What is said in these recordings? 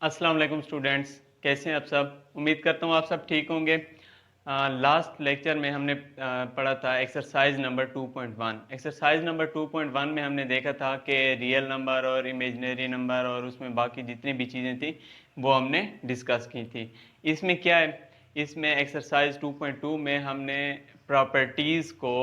अस्सलाम वालेकुम स्टूडेंट्स, कैसे हैं आप सब। उम्मीद करता हूँ आप सब ठीक होंगे। लास्ट लेक्चर में हमने पढ़ा था एक्सरसाइज नंबर 2.1। एक्सरसाइज नंबर 2.1 में हमने देखा था कि रियल नंबर और इमेजिनरी नंबर और उसमें बाकी जितनी भी चीज़ें थी वो हमने डिस्कस की थी। इसमें क्या है, इसमें एक्सरसाइज 2.2 में हमने प्रॉपर्टीज़ को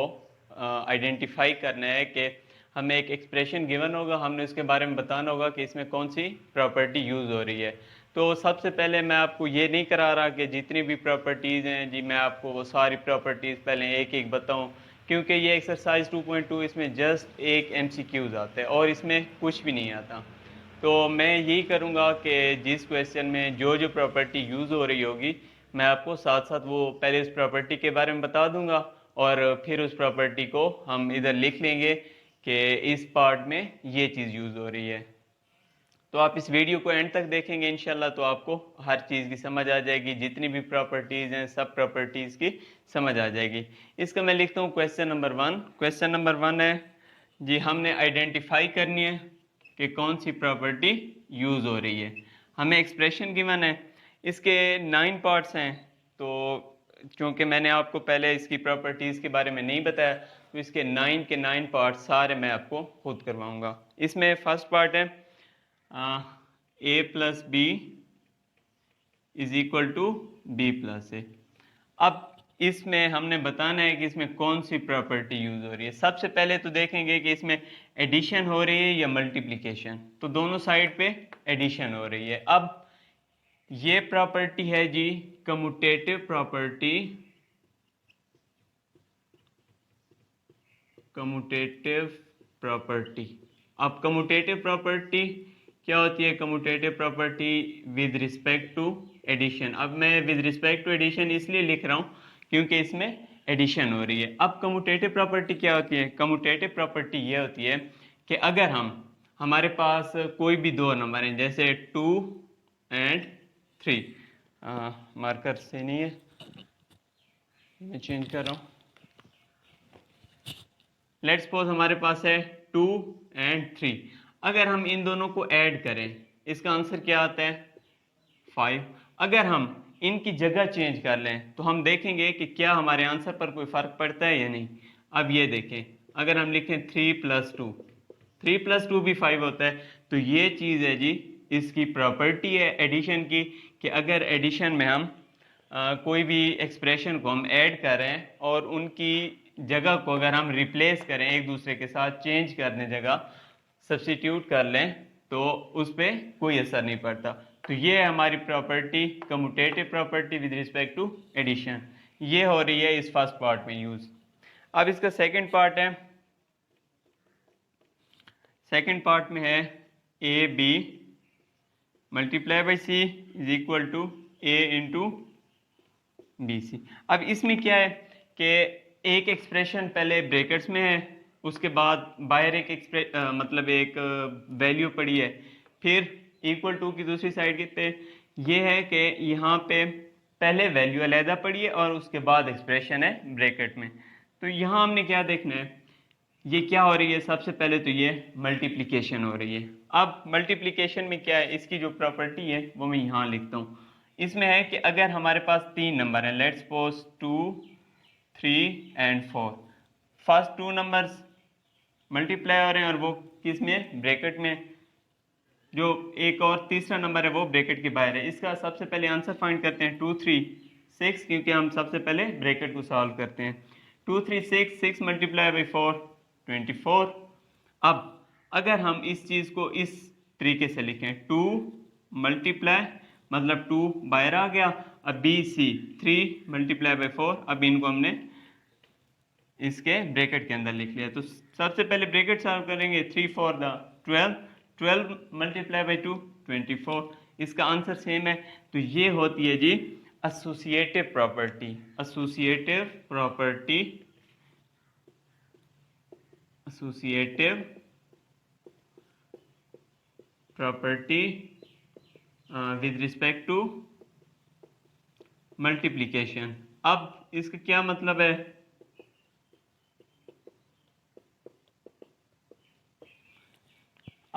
आइडेंटिफाई करना है कि हमें एक एक्सप्रेशन गिवन होगा, हमने उसके बारे में बताना होगा कि इसमें कौन सी प्रॉपर्टी यूज़ हो रही है। तो सबसे पहले मैं आपको ये नहीं करा रहा कि जितनी भी प्रॉपर्टीज़ हैं जी मैं आपको वो सारी प्रॉपर्टीज़ पहले एक एक बताऊं, क्योंकि ये एक्सरसाइज 2.2 इसमें जस्ट एक MCQs आता है और इसमें कुछ भी नहीं आता। तो मैं यही करूँगा कि जिस क्वेश्चन में जो जो प्रॉपर्टी यूज़ हो रही होगी मैं आपको साथ साथ वो पहले उस प्रॉपर्टी के बारे में बता दूंगा और फिर उस प्रॉपर्टी को हम इधर लिख लेंगे कि इस पार्ट में ये चीज़ यूज़ हो रही है। तो आप इस वीडियो को एंड तक देखेंगे इंशाल्लाह तो आपको हर चीज़ की समझ आ जाएगी, जितनी भी प्रॉपर्टीज़ हैं सब प्रॉपर्टीज़ की समझ आ जाएगी। इसका मैं लिखता हूँ क्वेश्चन नंबर 1। क्वेश्चन नंबर 1 है जी, हमने आइडेंटिफाई करनी है कि कौन सी प्रॉपर्टी यूज़ हो रही है। हमें एक्सप्रेशन गिवन है, इसके 9 पार्ट्स हैं। तो क्योंकि मैंने आपको पहले इसकी प्रॉपर्टीज़ के बारे में नहीं बताया तो इसके 9 के 9 पार्ट्स सारे मैं आपको खुद करवाऊँगा। इसमें फर्स्ट पार्ट है A plus B is equal to B plus A. अब इसमें हमने बताना है कि इसमें कौन सी प्रॉपर्टी यूज हो रही है। सबसे पहले तो देखेंगे कि इसमें एडिशन हो रही है या मल्टीप्लिकेशन। तो दोनों साइड पे एडिशन हो रही है। अब ये प्रॉपर्टी है जी कम्यूटेटिव प्रॉपर्टी। Commutative property. अब कम्यूटेटिव प्रॉपर्टी क्या होती है? Commutative property with respect to addition. अब मैं विद रिस्पेक्ट टू एडिशन इसलिए लिख रहा हूँ क्योंकि इसमें एडिशन हो रही है। अब कम्यूटेटिव प्रॉपर्टी क्या होती है? कम्यूटेटिव प्रॉपर्टी ये होती है कि अगर हमारे पास कोई भी दो नंबर हैं, जैसे 2 एंड 3। मार्कर से नहीं है, मैं चेंज कर रहा हूँ। लेट्स सपोज हमारे पास है 2 एंड 3। अगर हम इन दोनों को ऐड करें इसका आंसर क्या आता है? 5। अगर हम इनकी जगह चेंज कर लें तो हम देखेंगे कि क्या हमारे आंसर पर कोई फर्क पड़ता है या नहीं। अब ये देखें, अगर हम लिखें 3+2, 3+2 भी 5 होता है। तो ये चीज़ है जी, इसकी प्रॉपर्टी है एडिशन की कि अगर एडिशन में हम कोई भी एक्सप्रेशन को हम ऐड करें और उनकी जगह को अगर हम रिप्लेस करें, एक दूसरे के साथ चेंज करने जगह सब्स्टिट्यूट कर लें, तो उस पर कोई असर नहीं पड़ता। तो ये है हमारी property commutative property with respect to addition. ये हो रही है इस फर्स्ट पार्ट में यूज। अब इसका सेकंड पार्ट है, सेकंड पार्ट में है A B multiply by C is equal to A into B C. अब इसमें क्या है कि एक एक्सप्रेशन पहले ब्रैकेट्स में है, उसके बाद बाहर एक मतलब एक वैल्यू पड़ी है, फिर इक्वल टू की दूसरी साइड पे ये है कि यहाँ पे पहले वैल्यू अलहदा पड़ी है और उसके बाद एक्सप्रेशन है ब्रैकेट में। तो यहाँ हमने क्या देखना है, ये क्या हो रही है? सबसे पहले तो ये मल्टीप्लिकेशन हो रही है। अब मल्टीप्लिकेशन में क्या है, इसकी जो प्रॉपर्टी है वो मैं यहाँ लिखता हूँ। इसमें है कि अगर हमारे पास 3 नंबर हैं, let's suppose 2, 3 and 4। First 2 numbers multiply हो रहे हैं और वो किस में? ब्रैकेट में। जो एक और तीसरा नंबर है वो ब्रैकेट के बाहर है। इसका सबसे पहले आंसर फाइंड करते हैं। 2 3 6, क्योंकि हम सबसे पहले ब्रैकेट को सॉल्व करते हैं। 2 3 6, 6 मल्टीप्लाई बाई 4 24। अब अगर हम इस चीज़ को इस तरीके से लिखें, 2 मल्टीप्लाई मतलब 2 बाहर आ गया, अब बी सी 3 मल्टीप्लाई बाई 4। अब इनको हमने इसके ब्रैकेट के अंदर लिख लिया। तो सबसे पहले ब्रैकेट सॉल्व करेंगे। 3 4 12, 12 मल्टीप्लाई बाई 2 24। इसका आंसर सेम है। तो ये होती है जी associative property. Associative property, associative property with respect to multiplication. अब इसका क्या मतलब है?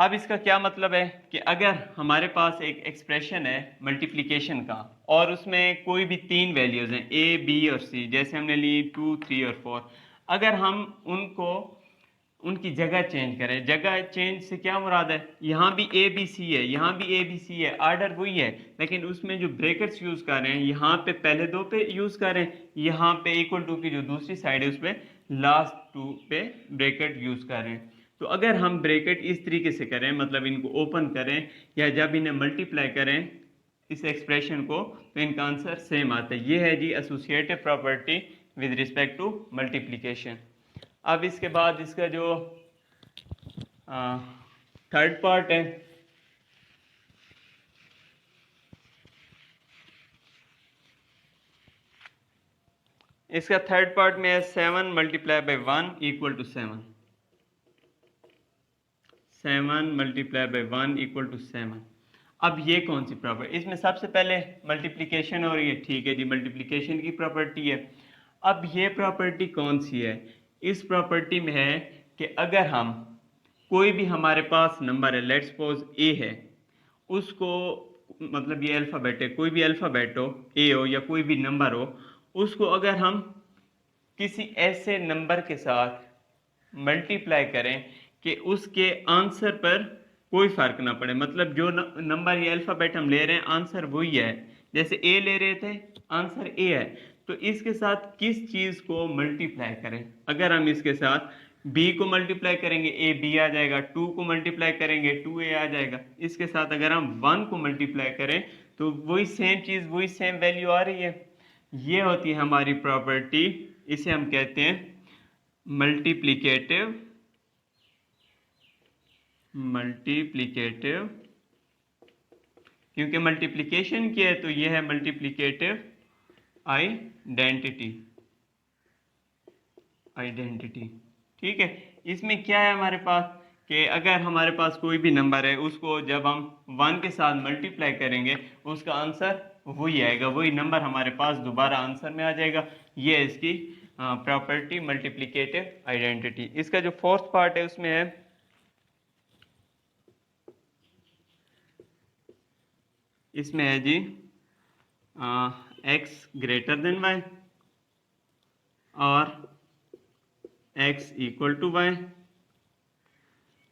अब इसका क्या मतलब है कि अगर हमारे पास एक एक्सप्रेशन है मल्टीप्लिकेशन का और उसमें कोई भी तीन वैल्यूज़ हैं ए बी और सी, जैसे हमने ली 2 3 और 4, अगर हम उनको उनकी जगह चेंज करें, जगह चेंज से क्या मुराद है, यहाँ भी ए बी सी है, यहाँ भी ए बी सी है, आर्डर वही है, लेकिन उसमें जो ब्रेकेट्स यूज़ कर रहे हैं यहाँ पे पहले दो पे यूज़ करें, यहाँ पे इक्वल टू की जो दूसरी साइड है उस पर लास्ट टू पे ब्रेकेट यूज़ कर रहे हैं। तो अगर हम ब्रेकेट इस तरीके से करें, मतलब इनको ओपन करें या जब इन्हें मल्टीप्लाई करें इस एक्सप्रेशन को, तो इनका आंसर सेम आता है। ये है जी associative property with respect to multiplication. अब इसके बाद इसका जो थर्ड पार्ट है, इसका थर्ड पार्ट में है 7 multiply by 1 equal to 7। 7 multiply by 1 equal to 7। अब ये कौन सी प्रॉपर्टी, इसमें सबसे पहले मल्टीप्लिकेशन हो रही है, ठीक है जी, मल्टीप्लिकेशन की प्रॉपर्टी है। अब ये प्रॉपर्टी कौन सी है, इस प्रॉपर्टी में है कि अगर हम कोई भी हमारे पास नंबर है, लेट्स सपोज ए है, उसको, मतलब ये अल्फ़ाबेट है, कोई भी अल्फ़ाबेट हो, ए हो या कोई भी नंबर हो, उसको अगर हम किसी ऐसे नंबर के साथ मल्टीप्लाई करें कि उसके आंसर पर कोई फर्क ना पड़े, मतलब जो नंबर या अल्फ़ाबेट हम ले रहे हैं आंसर वही है, जैसे ए ले रहे थे आंसर ए है, तो इसके साथ किस चीज़ को मल्टीप्लाई करें। अगर हम इसके साथ बी को मल्टीप्लाई करेंगे ए बी आ जाएगा, 2 को मल्टीप्लाई करेंगे 2 ए आ जाएगा, इसके साथ अगर हम 1 को मल्टीप्लाई करें तो वही सेम चीज़, वही सेम वैल्यू आ रही है। ये होती है हमारी प्रॉपर्टी, इसे हम कहते हैं मल्टीप्लिकेटिव क्योंकि मल्टीप्लिकेशन की है तो ये है मल्टीप्लिकेटिव आइडेंटिटी। ठीक है, इसमें क्या है हमारे पास कि अगर हमारे पास कोई भी नंबर है उसको जब हम 1 के साथ मल्टीप्लाई करेंगे उसका आंसर वही आएगा, वही नंबर हमारे पास दोबारा आंसर में आ जाएगा। ये है इसकी प्रॉपर्टी मल्टीप्लिकेटिव आइडेंटिटी। इसका जो फोर्थ पार्ट है उसमें है, इसमें है जी एक्स ग्रेटर देन वाई और एक्स इक्वल टू वाई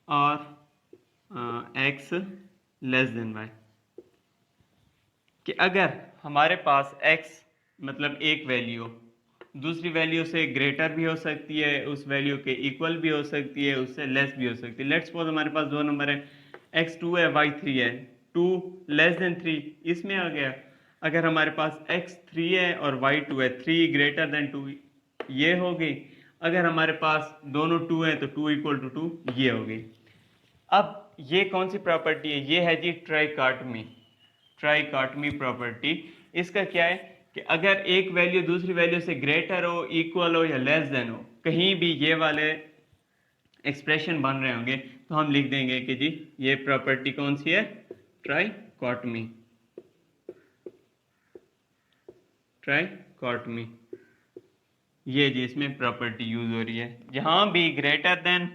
और एक्स लेस देन वाई। कि अगर हमारे पास x मतलब एक वैल्यू दूसरी वैल्यू से ग्रेटर भी हो सकती है, उस वैल्यू के इक्वल भी हो सकती है, उससे लेस भी हो सकती है। लेट्स सपोज हमारे पास दो नंबर है, x2 है y3 है, 2 लेस देन 3 इसमें आ गया। अगर हमारे पास x3 है और y2 है, 3 ग्रेटर देन 2 ये हो गई। अगर हमारे पास दोनों 2 है तो 2 इक्वल टू 2 ये हो गई। अब ये कौन सी प्रॉपर्टी है, ये है जी ट्राइकॉटमी प्रॉपर्टी। इसका क्या है कि अगर एक वैल्यू दूसरी वैल्यू से ग्रेटर हो, इक्वल हो या लेस देन हो, कहीं भी ये वाले एक्सप्रेशन बन रहे होंगे तो हम लिख देंगे कि जी ये प्रॉपर्टी कौन सी है, ट्राइकॉटमी। ये जी इसमें प्रॉपर्टी यूज हो रही है, जहां भी ग्रेटर देन,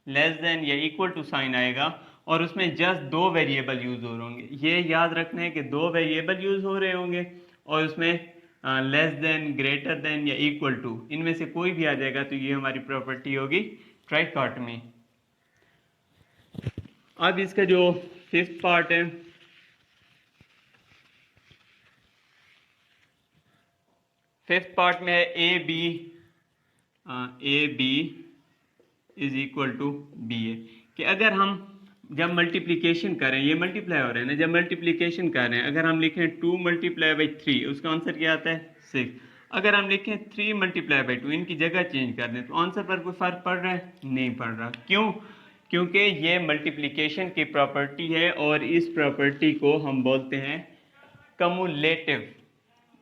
लेस देन या इक्वल टू साइन आएगा और उसमें जस्ट दो वेरिएबल यूज हो रहे होंगे। ये याद रखना है कि दो वेरिएबल यूज हो रहे होंगे और उसमें लेस देन, ग्रेटर देन या इक्वल टू, इनमें से कोई भी आ जाएगा तो ये हमारी प्रॉपर्टी होगी ट्राइकॉटमी। अब इसका जो फिफ्थ पार्ट है, फिफ्थ पार्ट में है A B is equal to B A. कि अगर हम जब मल्टीप्लिकेशन करें, ये मल्टीप्लाई हो रहे हैं ना, जब मल्टीप्लिकेशन कर रहे हैं अगर हम लिखें 2 मल्टीप्लाई बाई 3 उसका आंसर क्या आता है 6। अगर हम लिखें 3 मल्टीप्लाई बाई 2 इनकी जगह चेंज कर दें तो आंसर पर कोई फर्क पड़ रहा है, नहीं पड़ रहा। क्यों? क्योंकि ये मल्टीप्लिकेशन की प्रॉपर्टी है और इस प्रॉपर्टी को हम बोलते हैं कमुलेटिव।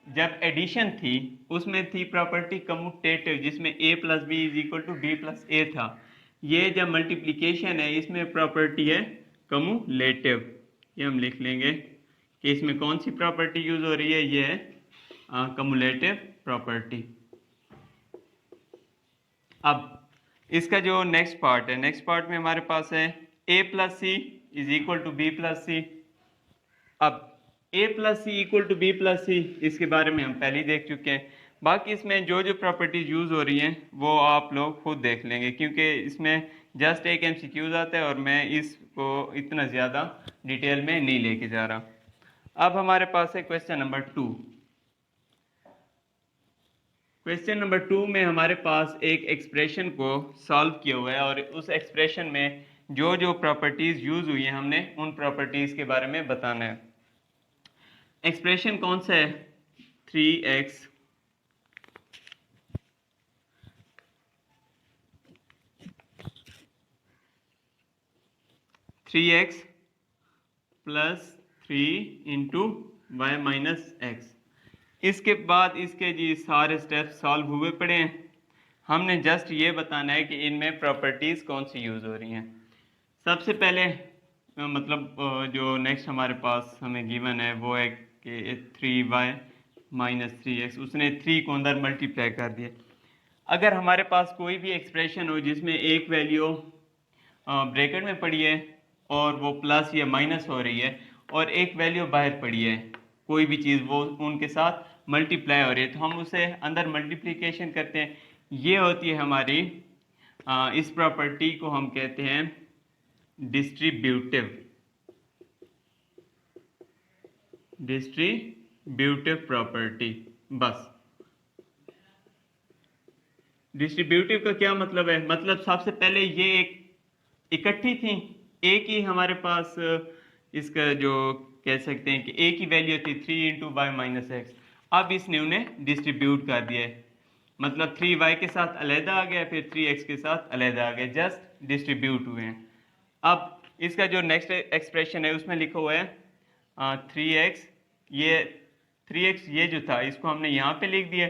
जब एडिशन थी उसमें थी प्रॉपर्टी कम्यूटेटिव जिसमें a plus B is equal to B plus A था। ये जब मल्टीप्लिकेशन है इसमें प्रॉपर्टी है कम्यूलेटिव। ये हम लिख लेंगे कि इसमें कौन सी प्रॉपर्टी यूज हो रही है, ये है कम्यूलेटिव प्रॉपर्टी। अब इसका जो नेक्स्ट पार्ट है, नेक्स्ट पार्ट में हमारे पास है A plus C is equal to B plus C. अब A plus C equal to B plus C, इसके बारे में हम पहले ही देख चुके हैं। बाकी इसमें जो जो प्रॉपर्टीज यूज़ हो रही हैं वो आप लोग खुद देख लेंगे, क्योंकि इसमें जस्ट एक एमसीक्यूज आता है और मैं इसको इतना ज़्यादा डिटेल में नहीं लेके जा रहा। अब हमारे पास है क्वेश्चन नंबर 2। क्वेश्चन नंबर 2 में हमारे पास एक एक्सप्रेशन को सॉल्व किया हुआ है और उस एक्सप्रेशन में जो जो प्रॉपर्टीज यूज हुई हैं हमने उन प्रॉपर्टीज के बारे में बताना है। एक्सप्रेशन कौन सा है? 3x plus 3 into Y minus X. इसके बाद इसके जी सारे स्टेप्स सॉल्व हुए पड़े हैं। हमने जस्ट ये बताना है कि इनमें प्रॉपर्टीज कौन सी यूज हो रही हैं। सबसे पहले जो नेक्स्ट हमारे पास हमें गिवन है वो है कि 3y माइनस 3x, उसने 3 को अंदर मल्टीप्लाई कर दिया। अगर हमारे पास कोई भी एक्सप्रेशन हो जिसमें एक वैल्यू ब्रैकेट में पड़ी है और वो प्लस या माइनस हो रही है और एक वैल्यू बाहर पड़ी है, कोई भी चीज़ वो उनके साथ मल्टीप्लाई हो रही है, तो हम उसे अंदर मल्टीप्लिकेशन करते हैं। ये होती है हमारी इस प्रॉपर्टी को हम कहते हैं डिस्ट्रीब्यूटिव प्रॉपर्टी। बस डिस्ट्रीब्यूटिव का क्या मतलब है? मतलब सबसे पहले ये एक इकट्ठी थी, एक ही हमारे पास इसका जो कह सकते हैं कि एक ही वैल्यू थी 3 इंटू वाई माइनस एक्स। अब इसने उन्हें डिस्ट्रीब्यूट कर दिया है, मतलब 3y के साथ अलहदा आ गया, फिर 3x के साथ अलहदा आ गया, जस्ट डिस्ट्रीब्यूट हुए हैं। अब इसका जो नेक्स्ट एक्सप्रेशन है उसमें लिखा हुआ है 3x, ये 3x ये जो था इसको हमने यहाँ पे लिख दिया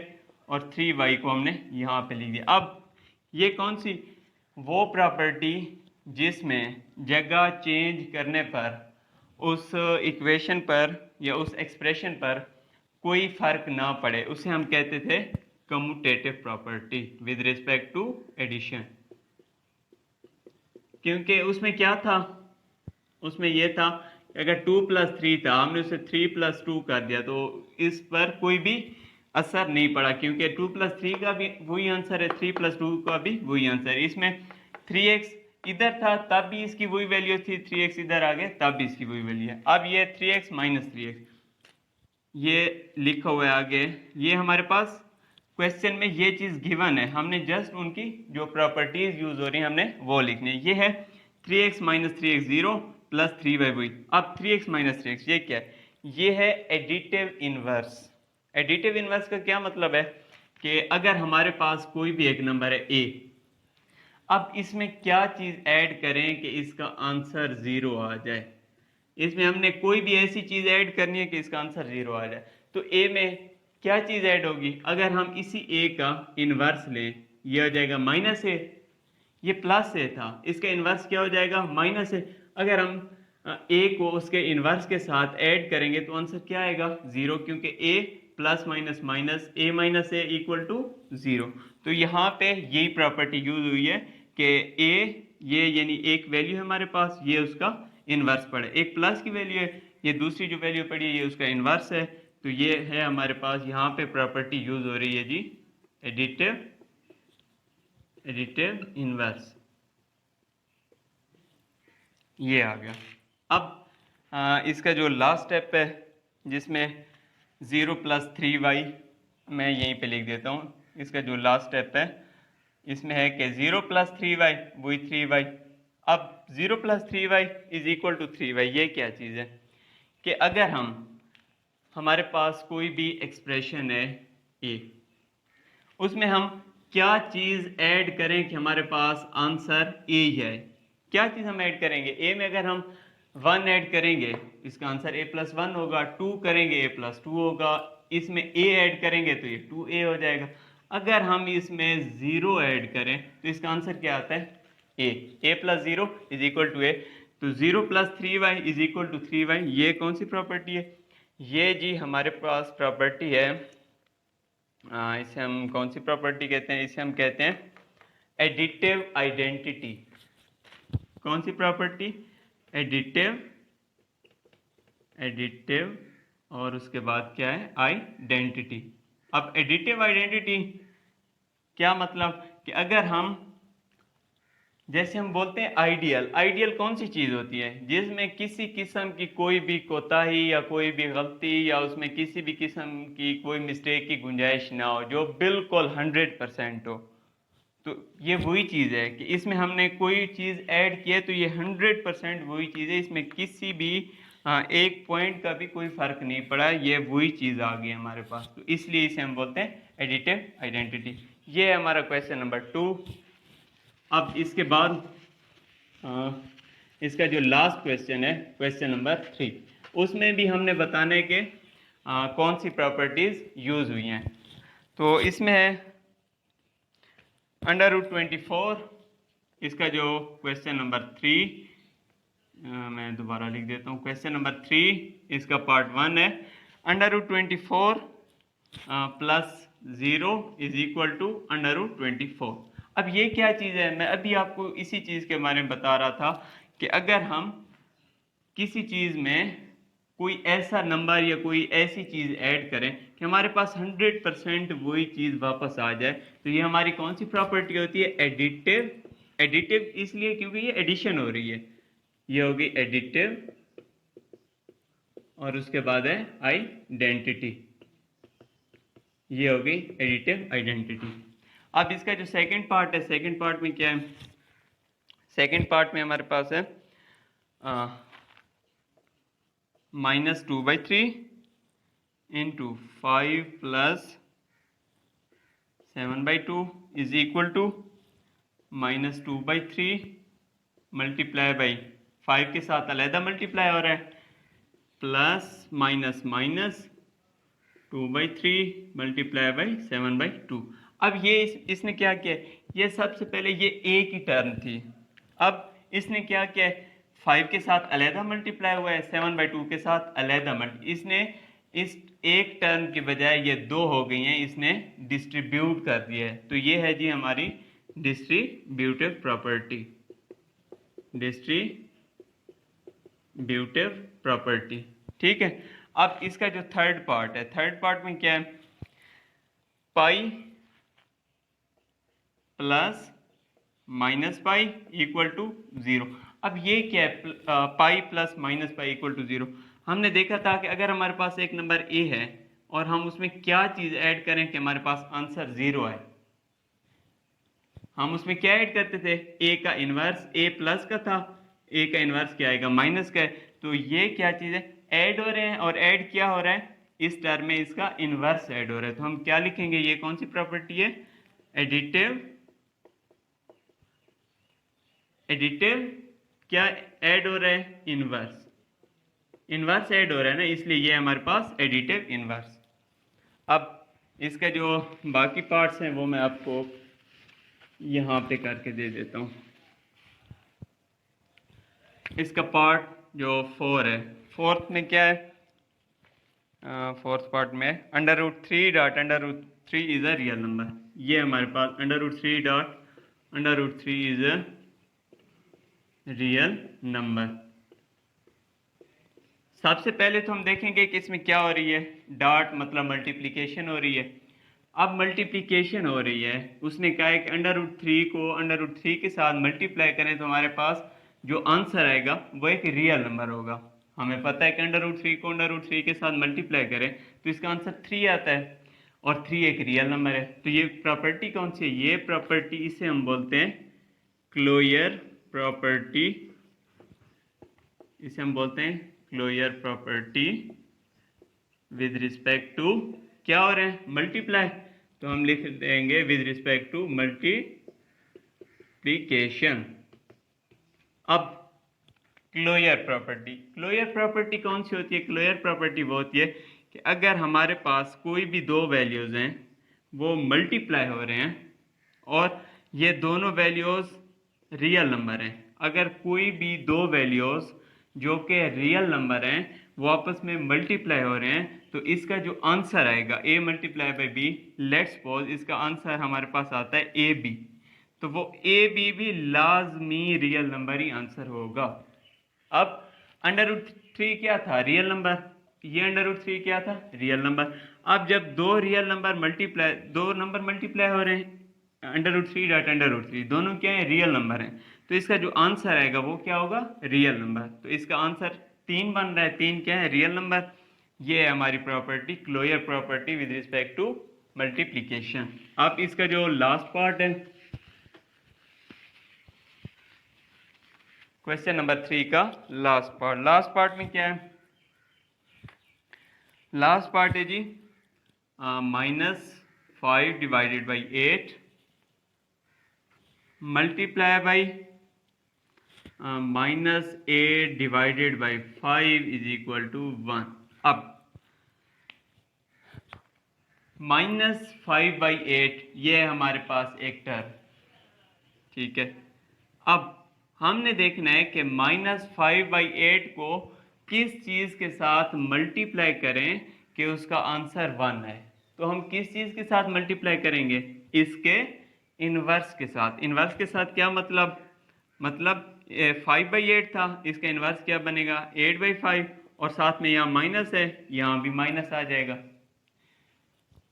और 3y को हमने यहाँ पे लिख दिया। अब ये कौन सी वो प्रॉपर्टी जिसमें जगह चेंज करने पर उस इक्वेशन पर या उस एक्सप्रेशन पर कोई फर्क ना पड़े, उसे हम कहते थे commutative property with respect to addition. क्योंकि उसमें क्या था, उसमें यह था अगर 2 प्लस 3 था, हमने उसे 3 प्लस 2 कर दिया तो इस पर कोई भी असर नहीं पड़ा, क्योंकि 2 प्लस 3 का भी वही आंसर है, 3 प्लस 2 का भी वही आंसर है। इसमें 3x इधर था तब भी इसकी वही वैल्यू थी, 3x इधर आ गया तब भी इसकी वही वैल्यू है। अब ये 3x माइनस 3x ये लिखा हुआ है आगे, ये हमारे पास क्वेश्चन में ये चीज़ गिवन है, हमने जस्ट उनकी जो प्रॉपर्टीज यूज हो रही हैं हमने वो लिखनी है। ये है 3x minus 3x 0 plus 3y वही। अब 3x माइनस 3x ये क्या है? ये है एडिटिव इनवर्स। एडिटिव इनवर्स का क्या मतलब है कि अगर हमारे पास कोई भी एक नंबर है a, अब इसमें क्या चीज़ ऐड करें कि इसका आंसर 0 आ जाए। इसमें हमने कोई भी ऐसी चीज़ ऐड करनी है कि इसका आंसर 0 आ जाए। तो a में क्या चीज़ ऐड होगी? अगर हम इसी a का इन्वर्स लें, ये हो जाएगा माइनस a, ये प्लस a था, इसका इन्वर्स क्या हो जाएगा? Minus a। अगर हम a को उसके इन्वर्स के साथ ऐड करेंगे तो आंसर क्या आएगा? 0, क्योंकि a plus minus minus a minus a equal to 0। तो यहाँ पे यही प्रॉपर्टी यूज हुई है कि a ये यानी एक वैल्यू है हमारे पास, ये उसका इन्वर्स पड़े, एक प्लस की वैल्यू है, ये दूसरी जो वैल्यू पड़ी है ये उसका इन्वर्स है। तो ये है हमारे पास यहाँ पे प्रॉपर्टी यूज हो रही है जी एडिटिव इनवर्स, ये आ गया। अब इसका जो लास्ट स्टेप है जिसमें 0 प्लस 3y मैं यहीं पे लिख देता हूँ। इसका जो लास्ट स्टेप है इसमें है कि 0 प्लस 3y वही 3y। अब 0 plus 3y is equal to 3y, ये क्या चीज़ है कि अगर हमारे पास कोई भी एक्सप्रेशन है a, उसमें हम क्या चीज़ ऐड करें कि हमारे पास आंसर a है। क्या चीज़ हम ऐड करेंगे? a में अगर हम 1 ऐड करेंगे इसका आंसर a प्लस 1 होगा, 2 करेंगे a प्लस 2 होगा, इसमें a ऐड करेंगे तो ये 2a हो जाएगा। अगर हम इसमें 0 ऐड करें तो इसका आंसर क्या आता है? a plus 0 is equal to a। तो 0 plus 3y is equal to 3y, ये कौन सी प्रॉपर्टी है? ये जी हमारे पास प्रॉपर्टी है, इसे हम कौन सी प्रॉपर्टी कहते हैं? इसे हम कहते हैं एडिटिव आइडेंटिटी। कौन सी प्रॉपर्टी? एडिटिव, एडिटिव, और उसके बाद क्या है? आइडेंटिटी। अब एडिटिव आइडेंटिटी क्या मतलब कि अगर हम, जैसे हम बोलते हैं आइडियल, आइडियल कौन सी चीज़ होती है? जिसमें किसी किस्म की कोई भी कोताही या कोई भी गलती या उसमें किसी भी किस्म की कोई मिस्टेक की गुंजाइश ना हो, जो बिल्कुल 100% हो। तो ये वही चीज़ है कि इसमें हमने कोई चीज़ ऐड की है तो ये 100% वही चीज़ है, इसमें किसी भी एक पॉइंट का भी कोई फ़र्क नहीं पड़ा, ये वही चीज़ आ गई हमारे पास, तो इसलिए इसे हम बोलते हैं एडिटिव आइडेंटिटी। ये है हमारा क्वेश्चन नंबर 2। अब इसके बाद इसका जो लास्ट क्वेश्चन है, क्वेश्चन नंबर 3, उसमें भी हमने बताने के कौन सी प्रॉपर्टीज़ यूज़ हुई हैं। तो इसमें है √24, इसका जो क्वेश्चन नंबर 3, मैं दोबारा लिख देता हूँ, क्वेश्चन नंबर 3 इसका पार्ट 1 है, √24 प्लस 0 इज इक्वल टू √24। अब ये क्या चीज़ है? मैं अभी आपको इसी चीज़ के बारे में बता रहा था कि अगर हम किसी चीज़ में कोई ऐसा नंबर या कोई ऐसी चीज़ ऐड करें कि हमारे पास 100% वही चीज़ वापस आ जाए, तो ये हमारी कौन सी प्रॉपर्टी होती है? एडिटिव। एडिटिव इसलिए क्योंकि ये एडिशन हो रही है, ये होगी एडिटिव, और उसके बाद है आइडेंटिटी, ये होगी एडिटिव आइडेंटिटी। अब इसका जो सेकंड पार्ट है, सेकंड पार्ट में क्या है? सेकंड पार्ट में हमारे पास है -2/3 into 5 plus 7/2 is equal to -2/3 multiply by 5 के साथ अलहदा मल्टीप्लाई हो रहा है, plus minus minus 2/3 multiply by 7/2। अब ये इसने क्या किया? ये सबसे पहले ये ए की टर्म थी, अब इसने क्या किया? 5 के साथ अलहदा मल्टीप्लाई हुआ है, 7/2 के साथ अलहदा इसने इस एक टर्म की बजाय ये 2 हो गई हैं, इसने डिस्ट्रीब्यूट कर दिया है। तो ये है जी हमारी डिस्ट्रीब्यूटिव प्रॉपर्टी, डिस्ट्रीब्यूटिव प्रॉपर्टी। ठीक है। अब इसका जो थर्ड पार्ट है, थर्ड पार्ट में क्या है? Pi plus minus pi equal to 0। अब ये क्या है? Pi plus minus pi equal to 0। हमने देखा था कि अगर हमारे पास एक नंबर ए है और हम उसमें क्या चीज़ ऐड करें कि हमारे पास आंसर 0 आए, हम उसमें क्या ऐड करते थे? ए का इन्वर्स, ए प्लस का था, ए का इन्वर्स क्या आएगा? माइनस का है। तो ये क्या चीज़ है? ऐड हो रहे हैं, और ऐड क्या हो रहा है? इस टर्म में इसका इन्वर्स ऐड हो रहा है। तो हम क्या लिखेंगे? ये कौन सी प्रॉपर्टी है? एडिटिव। एडिटिव क्या ऐड हो रहा है? इन्वर्स। इन्वर्स ऐड हो रहा है ना, इसलिए ये हमारे पास एडिटिव इन्वर्स। अब इसका जो बाकी पार्ट्स हैं वो मैं आपको यहाँ पे करके दे देता हूँ। इसका पार्ट जो 4 है, फोर्थ में क्या है? फोर्थ पार्ट में √3 dot √3 is a real number. ये हमारे पास √3 dot √3 is a real number. सबसे पहले तो हम देखेंगे कि इसमें क्या हो रही है। डॉट मतलब मल्टीप्लिकेशन हो रही है। अब मल्टीप्लिकेशन हो रही है, उसने कहा है कि √3 को √3 के साथ मल्टीप्लाई करें तो हमारे पास जो आंसर आएगा वो एक रियल नंबर होगा। हमें पता है कि √3 को √3 के साथ मल्टीप्लाई करें तो इसका आंसर 3 आता है, और 3 एक रियल नंबर है। तो ये प्रॉपर्टी कौन सी है? ये प्रॉपर्टी, इसे हम बोलते हैं क्लोजर प्रॉपर्टी। इसे हम बोलते हैं closure property with respect to क्या हो रहे हैं? मल्टीप्लाई। तो हम लिख देंगे विद रिस्पेक्ट टू मल्टीप्लिकेशन। अब क्लोजर प्रॉपर्टी, क्लोजर प्रॉपर्टी कौन सी होती है? क्लोजर प्रॉपर्टी वो होती है कि अगर हमारे पास कोई भी दो वैल्यूज़ हैं, वो मल्टीप्लाई हो रहे हैं और ये दोनों वैल्यूज़ रियल नंबर हैं, अगर कोई भी दो वैल्यूज़ जो कि रियल नंबर हैं वो आपस में मल्टीप्लाई हो रहे हैं, तो इसका जो आंसर आएगा a multiply by B, let's suppose इसका आंसर हमारे पास आता है AB। तो वो ए बी भी लाजमी रियल नंबर ही आंसर होगा। अब √3 क्या था? Real number. ये √3 क्या था? Real number. अब जब दो नंबर मल्टीप्लाई हो रहे हैं, √3 डॉट √3 दोनों क्या है? रियल नंबर हैं। तो इसका जो आंसर आएगा वो क्या होगा? Real number. तो इसका आंसर 3 बन रहा है। 3 क्या है? Real number. ये है हमारी property, closure property with respect to multiplication. अब इसका जो लास्ट पार्ट है, क्वेश्चन नंबर 3 का लास्ट पार्ट में क्या है? लास्ट पार्ट है जी -5 divided by 8 multiply by -8 divided by 5 is equal to 1। अब -5/8 ये है हमारे पास एक टर्म, ठीक है। अब हमने देखना है कि -5/8 को किस चीज़ के साथ मल्टीप्लाई करें कि उसका आंसर 1 है। तो हम किस चीज़ के साथ मल्टीप्लाई करेंगे? इसके इन्वर्स के साथ। इन्वर्स के साथ क्या मतलब? 5/8 था, इसका इन्वर्स क्या बनेगा? 8/5। और साथ में यहाँ माइनस है, यहाँ भी माइनस आ जाएगा।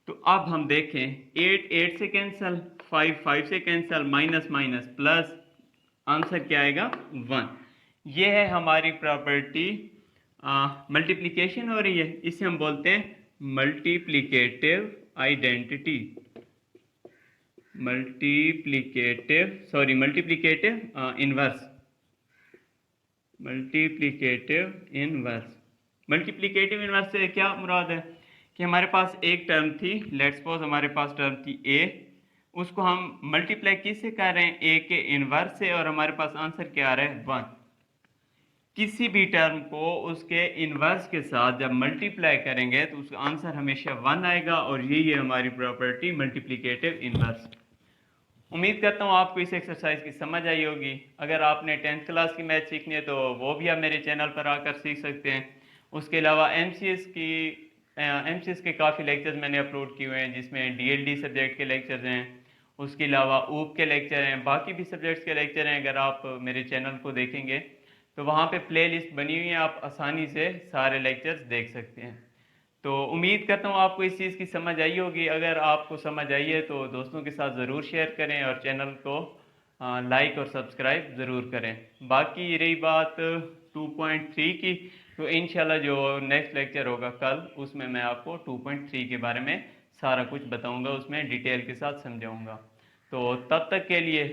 तो अब हम देखें, 8 8 से कैंसिल, 5 5 से cancel, minus minus plus, answer क्या आएगा? 1। ये है हमारी प्रॉपर्टी। मल्टीप्लिकेशन हो रही है, इसे हम बोलते हैं multiplicative identity. Multiplicative inverse. Multiplicative inverse से क्या मुराद है कि हमारे पास एक टर्म थी, लेट्स सपोज हमारे पास टर्म थी a, उसको हम मल्टीप्लाई किससे कर रहे हैं? a के इनवर्स से, और हमारे पास आंसर क्या आ रहा है? 1। किसी भी टर्म को उसके इनवर्स के साथ जब मल्टीप्लाई करेंगे तो उसका आंसर हमेशा 1 आएगा, और यही है हमारी प्रॉपर्टी मल्टीप्लिकेटिव इनवर्स। उम्मीद करता हूँ आपको इस एक्सरसाइज की समझ आई होगी। अगर आपने 10th क्लास की मैथ सीखनी है तो वो भी आप मेरे चैनल पर आकर सीख सकते हैं। उसके अलावा एमसीएस के काफ़ी लेक्चर्स मैंने अपलोड किए हुए हैं, जिसमें डीएलडी सब्जेक्ट के लेक्चर्स हैं, उसके अलावा ऊप के लेक्चर हैं, बाकी भी सब्जेक्ट्स के लेक्चर हैं। अगर आप मेरे चैनल को देखेंगे तो वहाँ पे प्लेलिस्ट बनी हुई है, आप आसानी से सारे लेक्चर्स देख सकते हैं। तो उम्मीद करता हूँ आपको इस चीज़ की समझ आई होगी। अगर आपको समझ आई है तो दोस्तों के साथ ज़रूर शेयर करें और चैनल को लाइक और सब्सक्राइब ज़रूर करें। बाकी रही बात 2.3 की, तो इंशाल्लाह जो नेक्स्ट लेक्चर होगा कल, उसमें मैं आपको 2.3 के बारे में सारा कुछ बताऊंगा, उसमें डिटेल के साथ समझाऊंगा। तो तब तक के लिए